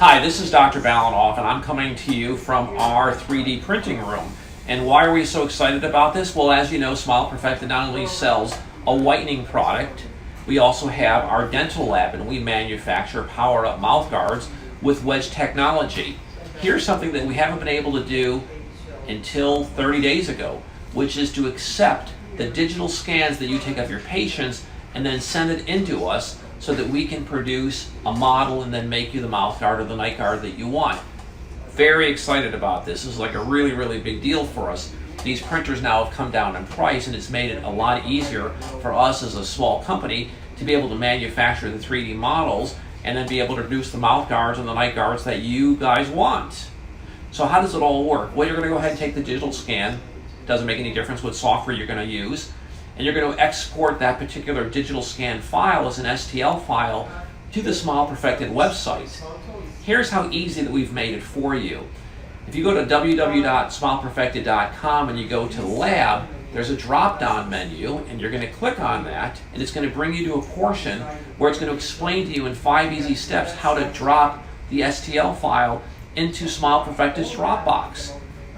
Hi, this is Dr. Balanoff, and I'm coming to you from our 3D printing room. And why are we so excited about this? Well, as you know, Smile Perfected not only sells a whitening product, we also have our dental lab, and we manufacture powered-up mouth guards with wedge technology. Here's something that we haven't been able to do until 30 days ago, which is to accept the digital scans that you take of your patients and then send it into us so that we can produce a model and then make you the mouth guard or the night guard that you want. Very excited about this. This is like a really big deal for us. These printers now have come down in price, and it's made it a lot easier for us as a small company to be able to manufacture the 3D models and then be able to produce the mouth guards and the night guards that you guys want. So how does it all work? Well, you're going to go ahead and take the digital scan. Doesn't make any difference what software you're going to use. And you're going to export that particular digital scan file as an STL file to the Smile Perfected website. Here's how easy that we've made it for you. If you go to www.smileperfected.com and you go to Lab, there's a drop-down menu, and you're going to click on that, and it's going to bring you to a portion where it's going to explain to you in 5 easy steps how to drop the STL file into Smile Perfected's Dropbox.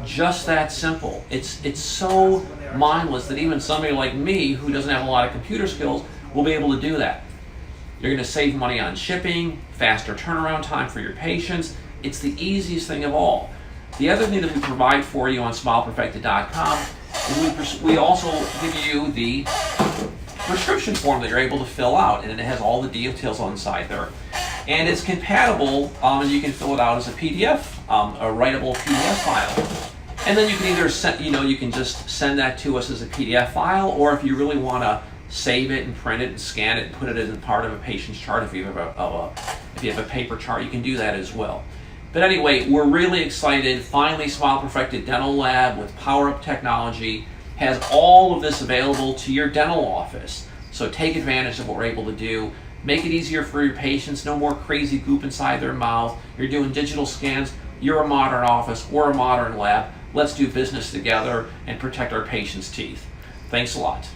Just that simple. It's so mindless that even somebody like me who doesn't have a lot of computer skills will be able to do that. You're going to save money on shipping, faster turnaround time for your patients. It's the easiest thing of all. The other thing that we provide for you on smileperfected.com is we also give you the prescription form that you're able to fill out, and it has all the details on the side there. And it's compatible, and you can fill it out as a PDF, a writable PDF file. And then you can either send, you can just send that to us as a PDF file, or if you really want to save it and print it and scan it and put it as part of a patient's chart, if you have a paper chart, you can do that as well. But anyway, we're really excited. Finally, Smile Perfected Dental Lab with power-up technology has all of this available to your dental office. So take advantage of what we're able to do. Make it easier for your patients. No more crazy goop inside their mouth. You're doing digital scans. You're a modern office. We're a modern lab. Let's do business together and protect our patients' teeth. Thanks a lot.